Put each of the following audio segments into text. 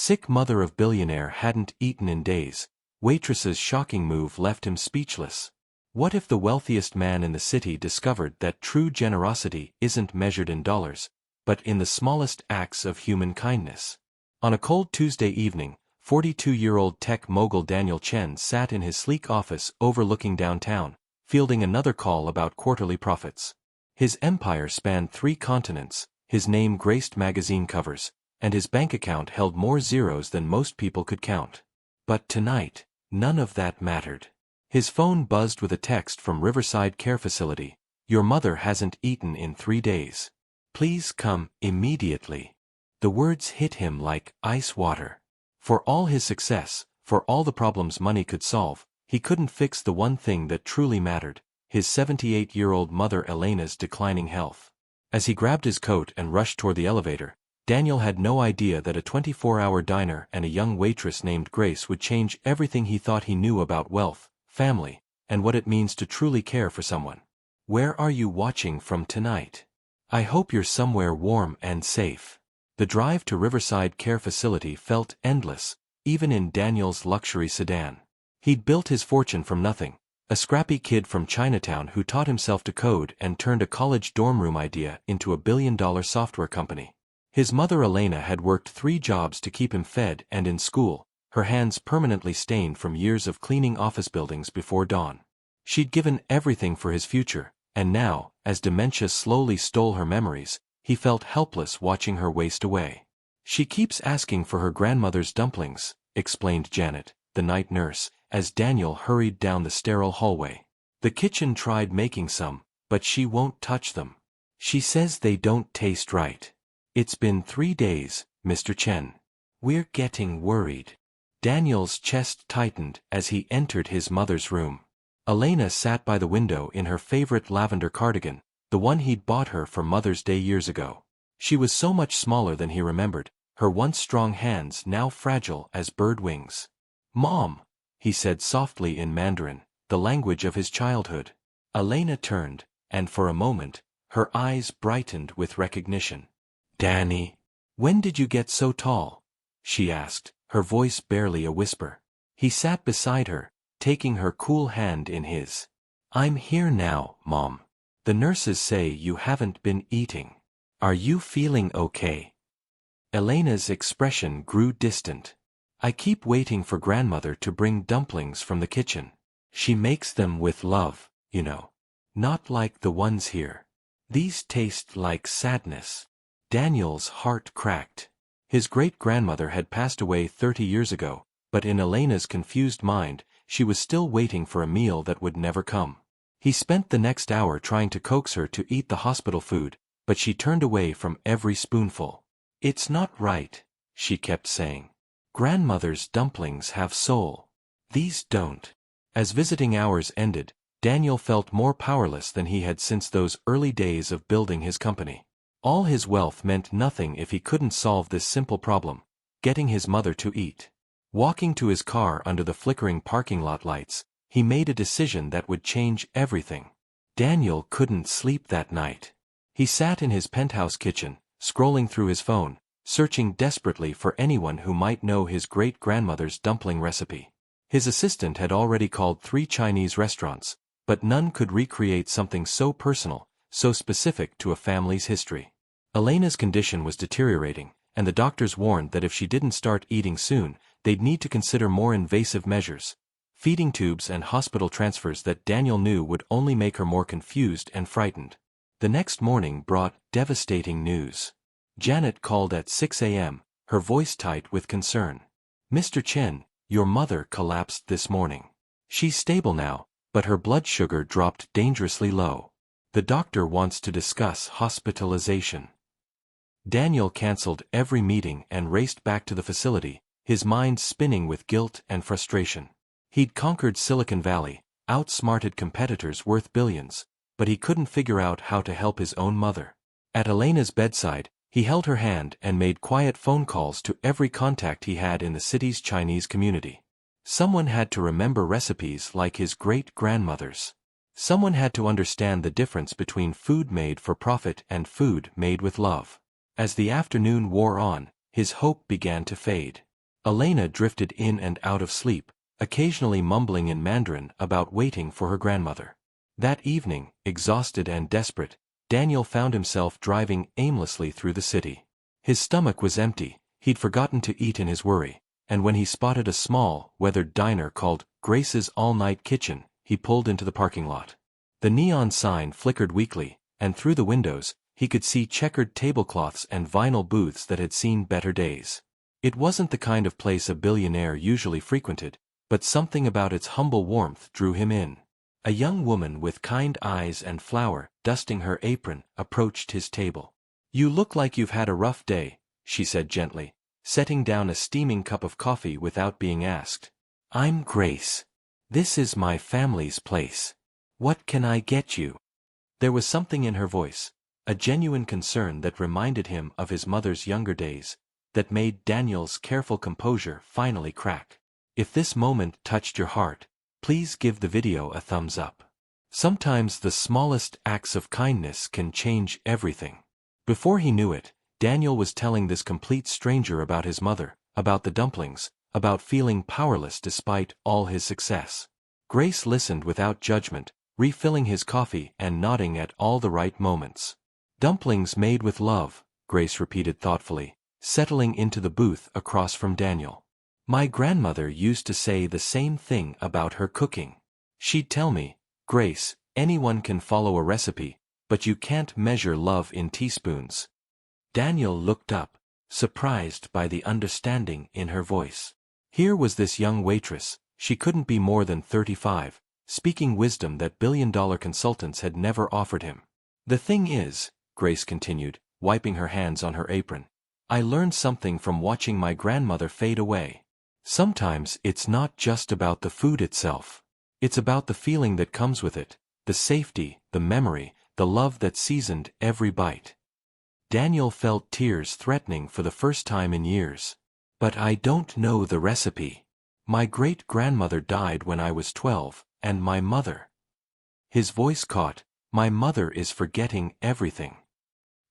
Sick mother of billionaire hadn't eaten in days. Waitress's shocking move left him speechless. What if the wealthiest man in the city discovered that true generosity isn't measured in dollars, but in the smallest acts of human kindness? On a cold Tuesday evening, 42-year-old tech mogul Daniel Chen sat in his sleek office overlooking downtown, fielding another call about quarterly profits. His empire spanned 3 continents, his name graced magazine covers, and his bank account held more zeros than most people could count. But tonight, none of that mattered. His phone buzzed with a text from Riverside Care Facility. "Your mother hasn't eaten in 3 days. Please come immediately." The words hit him like ice water. For all his success, for all the problems money could solve, he couldn't fix the one thing that truly mattered: his 78-year-old mother Elena's declining health. As he grabbed his coat and rushed toward the elevator, Daniel had no idea that a 24-hour diner and a young waitress named Grace would change everything he thought he knew about wealth, family, and what it means to truly care for someone. "Where are you watching from tonight? I hope you're somewhere warm and safe." The drive to Riverside Care Facility felt endless, even in Daniel's luxury sedan. He'd built his fortune from nothing, a scrappy kid from Chinatown who taught himself to code and turned a college dorm room idea into a billion-dollar software company. His mother Elena had worked 3 jobs to keep him fed and in school, her hands permanently stained from years of cleaning office buildings before dawn. She'd given everything for his future, and now, as dementia slowly stole her memories, he felt helpless watching her waste away. "She keeps asking for her grandmother's dumplings," explained Janet, the night nurse, as Daniel hurried down the sterile hallway. "The kitchen tried making some, but she won't touch them. She says they don't taste right. It's been 3 days, Mr. Chen. We're getting worried." Daniel's chest tightened as he entered his mother's room. Elena sat by the window in her favorite lavender cardigan, the one he'd bought her for Mother's Day years ago. She was so much smaller than he remembered, her once strong hands now fragile as bird wings. "Mom," he said softly in Mandarin, the language of his childhood. Elena turned, and for a moment, her eyes brightened with recognition. "Danny, when did you get so tall?" she asked, her voice barely a whisper. He sat beside her, taking her cool hand in his. "I'm here now, Mom. The nurses say you haven't been eating. Are you feeling okay?" Elena's expression grew distant. "I keep waiting for grandmother to bring dumplings from the kitchen. She makes them with love, you know. Not like the ones here. These taste like sadness." Daniel's heart cracked. His great-grandmother had passed away 30 years ago, but in Elena's confused mind, she was still waiting for a meal that would never come. He spent the next hour trying to coax her to eat the hospital food, but she turned away from every spoonful. "It's not right," she kept saying. "Grandmother's dumplings have soul. These don't." As visiting hours ended, Daniel felt more powerless than he had since those early days of building his company. All his wealth meant nothing if he couldn't solve this simple problem: getting his mother to eat. Walking to his car under the flickering parking lot lights, he made a decision that would change everything. Daniel couldn't sleep that night. He sat in his penthouse kitchen, scrolling through his phone, searching desperately for anyone who might know his great-grandmother's dumpling recipe. His assistant had already called 3 Chinese restaurants, but none could recreate something so personal, so specific to a family's history. Elena's condition was deteriorating, and the doctors warned that if she didn't start eating soon, they'd need to consider more invasive measures: feeding tubes and hospital transfers that Daniel knew would only make her more confused and frightened. The next morning brought devastating news. Janet called at 6 a.m., her voice tight with concern. "Mr. Chen, your mother collapsed this morning. She's stable now, but her blood sugar dropped dangerously low. The doctor wants to discuss hospitalization." Daniel canceled every meeting and raced back to the facility, his mind spinning with guilt and frustration. He'd conquered Silicon Valley, outsmarted competitors worth billions, but he couldn't figure out how to help his own mother. At Elena's bedside, he held her hand and made quiet phone calls to every contact he had in the city's Chinese community. Someone had to remember recipes like his great-grandmother's. Someone had to understand the difference between food made for profit and food made with love. As the afternoon wore on, his hope began to fade. Elena drifted in and out of sleep, occasionally mumbling in Mandarin about waiting for her grandmother. That evening, exhausted and desperate, Daniel found himself driving aimlessly through the city. His stomach was empty, he'd forgotten to eat in his worry, and when he spotted a small, weathered diner called Grace's All-Night Kitchen, he pulled into the parking lot. The neon sign flickered weakly, and through the windows, he could see checkered tablecloths and vinyl booths that had seen better days. It wasn't the kind of place a billionaire usually frequented, but something about its humble warmth drew him in. A young woman with kind eyes and flour dusting her apron approached his table. "You look like you've had a rough day," she said gently, setting down a steaming cup of coffee without being asked. "I'm Grace. This is my family's place. What can I get you?" There was something in her voice, a genuine concern that reminded him of his mother's younger days, that made Daniel's careful composure finally crack. If this moment touched your heart, please give the video a thumbs up. Sometimes the smallest acts of kindness can change everything. Before he knew it, Daniel was telling this complete stranger about his mother, about the dumplings, about feeling powerless despite all his success. Grace listened without judgment, refilling his coffee and nodding at all the right moments. "Dumplings made with love," Grace repeated thoughtfully, settling into the booth across from Daniel. "My grandmother used to say the same thing about her cooking. She'd tell me, 'Grace, anyone can follow a recipe, but you can't measure love in teaspoons.'" Daniel looked up, surprised by the understanding in her voice. Here was this young waitress, she couldn't be more than 35, speaking wisdom that billion-dollar consultants had never offered him. "The thing is," Grace continued, wiping her hands on her apron, "I learned something from watching my grandmother fade away. Sometimes it's not just about the food itself. It's about the feeling that comes with it, the safety, the memory, the love that seasoned every bite." Daniel felt tears threatening for the first time in years. "But I don't know the recipe. My great-grandmother died when I was 12, and my mother—" His voice caught, "My mother is forgetting everything."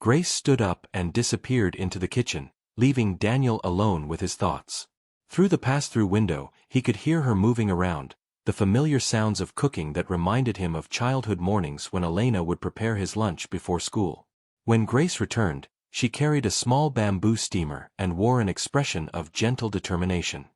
Grace stood up and disappeared into the kitchen, leaving Daniel alone with his thoughts. Through the pass-through window, he could hear her moving around, the familiar sounds of cooking that reminded him of childhood mornings when Elena would prepare his lunch before school. When Grace returned, she carried a small bamboo steamer and wore an expression of gentle determination.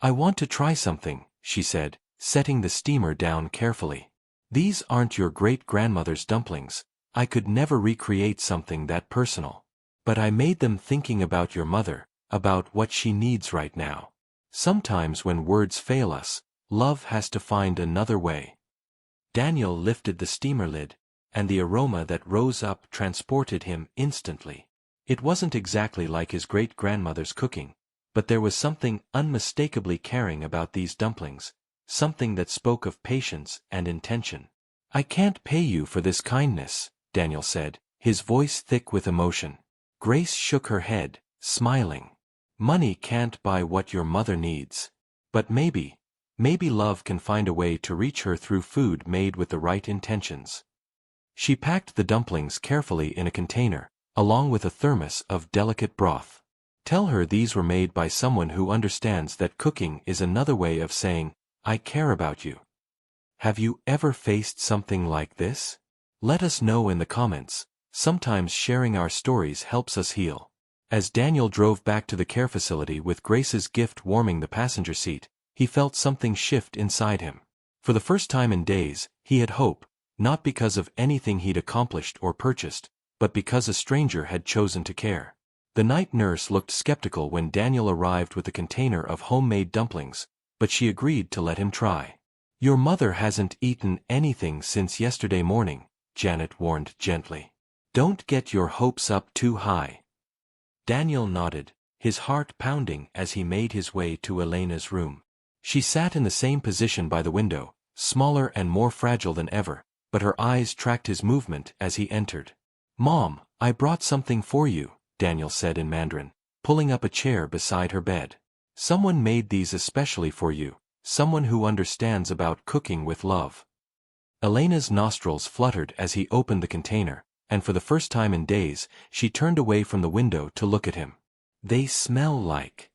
"I want to try something," she said, setting the steamer down carefully. "These aren't your great-grandmother's dumplings. I could never recreate something that personal. But I made them thinking about your mother, about what she needs right now. Sometimes when words fail us, love has to find another way." Daniel lifted the steamer lid, and the aroma that rose up transported him instantly. It wasn't exactly like his great-grandmother's cooking, but there was something unmistakably caring about these dumplings, something that spoke of patience and intention. "I can't pay you for this kindness," Daniel said, his voice thick with emotion. Grace shook her head, smiling. "Money can't buy what your mother needs. But maybe love can find a way to reach her through food made with the right intentions." She packed the dumplings carefully in a container, along with a thermos of delicate broth. "Tell her these were made by someone who understands that cooking is another way of saying, 'I care about you.'" Have you ever faced something like this? Let us know in the comments. Sometimes sharing our stories helps us heal. As Daniel drove back to the care facility with Grace's gift warming the passenger seat, he felt something shift inside him. For the first time in days, he had hope, not because of anything he'd accomplished or purchased, but because a stranger had chosen to care. The night nurse looked skeptical when Daniel arrived with a container of homemade dumplings, but she agreed to let him try. "Your mother hasn't eaten anything since yesterday morning," Janet warned gently. "Don't get your hopes up too high." Daniel nodded, his heart pounding as he made his way to Elena's room. She sat in the same position by the window, smaller and more fragile than ever, but her eyes tracked his movement as he entered. "Mom, I brought something for you," Daniel said in Mandarin, pulling up a chair beside her bed. "Someone made these especially for you, someone who understands about cooking with love." Elena's nostrils fluttered as he opened the container, and for the first time in days, she turned away from the window to look at him. "They smell like—"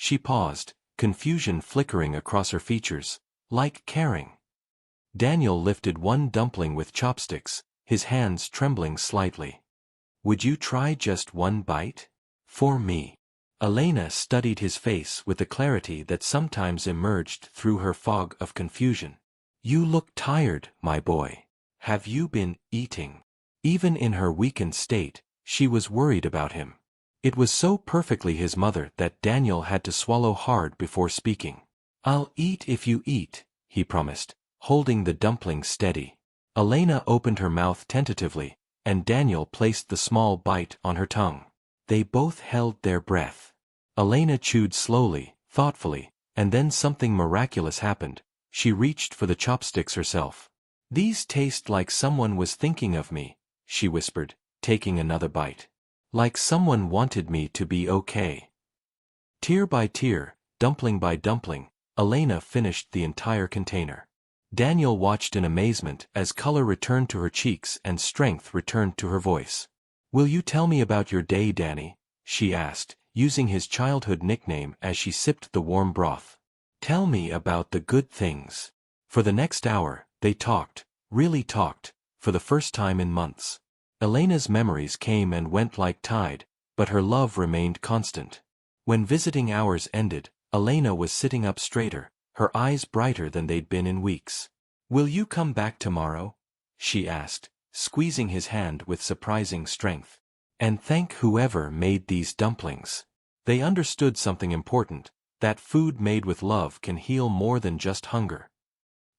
She paused, confusion flickering across her features, like caring. Daniel lifted one dumpling with chopsticks, his hands trembling slightly. Would you try just one bite? For me. Elena studied his face with the clarity that sometimes emerged through her fog of confusion. You look tired, my boy. Have you been eating? Even in her weakened state, she was worried about him. It was so perfectly his mother that Daniel had to swallow hard before speaking. I'll eat if you eat, he promised, holding the dumpling steady. Elena opened her mouth tentatively, and Daniel placed the small bite on her tongue. They both held their breath. Elena chewed slowly, thoughtfully, and then something miraculous happened. She reached for the chopsticks herself. These taste like someone was thinking of me, she whispered, taking another bite. Like someone wanted me to be okay. Tear by tear, dumpling by dumpling, Elena finished the entire container. Daniel watched in amazement as color returned to her cheeks and strength returned to her voice. Will you tell me about your day, Danny? She asked, using his childhood nickname as she sipped the warm broth. Tell me about the good things. For the next hour, they talked, really talked, for the first time in months. Elena's memories came and went like tide, but her love remained constant. When visiting hours ended, Elena was sitting up straighter, her eyes brighter than they'd been in weeks. Will you come back tomorrow? She asked, squeezing his hand with surprising strength. And thank whoever made these dumplings. They understood something important, that food made with love can heal more than just hunger.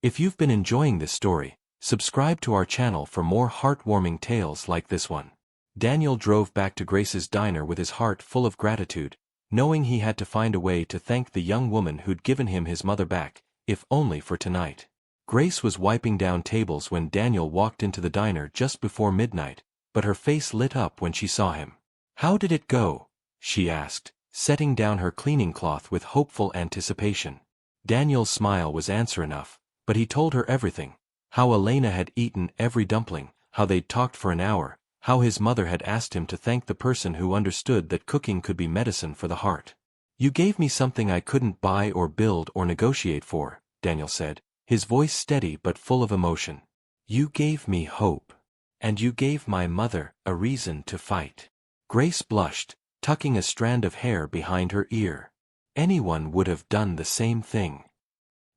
If you've been enjoying this story, subscribe to our channel for more heartwarming tales like this one. Daniel drove back to Grace's diner with his heart full of gratitude, knowing he had to find a way to thank the young woman who'd given him his mother back, if only for tonight. Grace was wiping down tables when Daniel walked into the diner just before midnight, but her face lit up when she saw him. How did it go? She asked, setting down her cleaning cloth with hopeful anticipation. Daniel's smile was answer enough, but he told her everything. How Elena had eaten every dumpling, how they'd talked for an hour, how his mother had asked him to thank the person who understood that cooking could be medicine for the heart. You gave me something I couldn't buy or build or negotiate for, Daniel said, his voice steady but full of emotion. You gave me hope. And you gave my mother a reason to fight. Grace blushed, tucking a strand of hair behind her ear. Anyone would have done the same thing.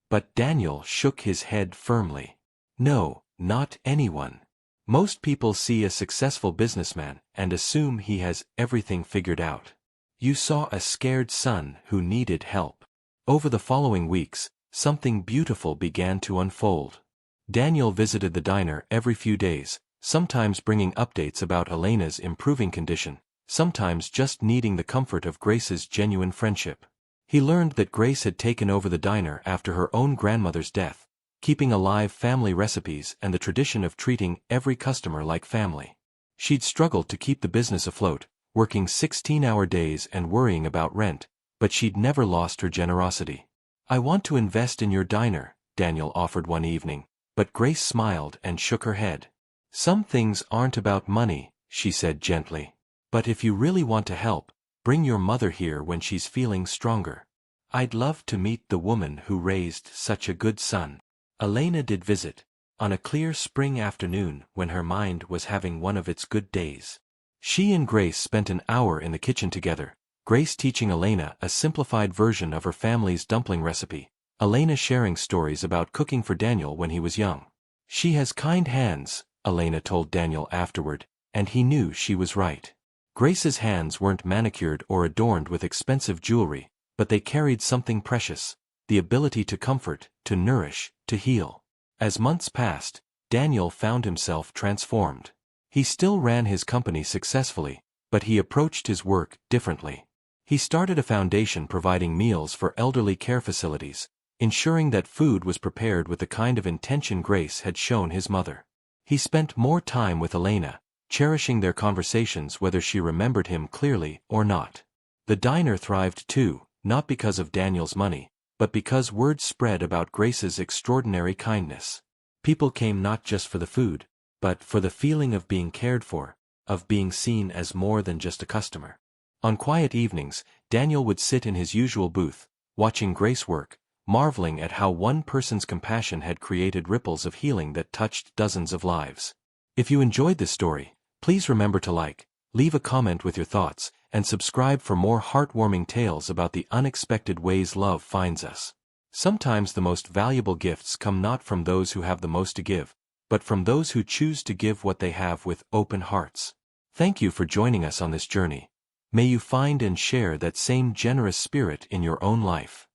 But Daniel shook his head firmly. No, not anyone. Most people see a successful businessman and assume he has everything figured out. You saw a scared son who needed help. Over the following weeks, something beautiful began to unfold. Daniel visited the diner every few days, sometimes bringing updates about Elena's improving condition, sometimes just needing the comfort of Grace's genuine friendship. He learned that Grace had taken over the diner after her own grandmother's death, keeping alive family recipes and the tradition of treating every customer like family. She'd struggled to keep the business afloat, working 16-hour days and worrying about rent, but she'd never lost her generosity. I want to invest in your diner, Daniel offered one evening, but Grace smiled and shook her head. Some things aren't about money, she said gently. But if you really want to help, bring your mother here when she's feeling stronger. I'd love to meet the woman who raised such a good son. Elena did visit, on a clear spring afternoon when her mind was having one of its good days. She and Grace spent an hour in the kitchen together, Grace teaching Elena a simplified version of her family's dumpling recipe, Elena sharing stories about cooking for Daniel when he was young. She has kind hands, Elena told Daniel afterward, and he knew she was right. Grace's hands weren't manicured or adorned with expensive jewelry, but they carried something precious, the ability to comfort, to nourish, to heal. As months passed, Daniel found himself transformed. He still ran his company successfully, but he approached his work differently. He started a foundation providing meals for elderly care facilities, ensuring that food was prepared with the kind of intention Grace had shown his mother. He spent more time with Elena, cherishing their conversations whether she remembered him clearly or not. The diner thrived too, not because of Daniel's money, but because word spread about Grace's extraordinary kindness. People came not just for the food, but for the feeling of being cared for, of being seen as more than just a customer. On quiet evenings, Daniel would sit in his usual booth, watching Grace work, marveling at how one person's compassion had created ripples of healing that touched dozens of lives. If you enjoyed this story, please remember to like, leave a comment with your thoughts, and subscribe for more heartwarming tales about the unexpected ways love finds us. Sometimes the most valuable gifts come not from those who have the most to give, but from those who choose to give what they have with open hearts. Thank you for joining us on this journey. May you find and share that same generous spirit in your own life.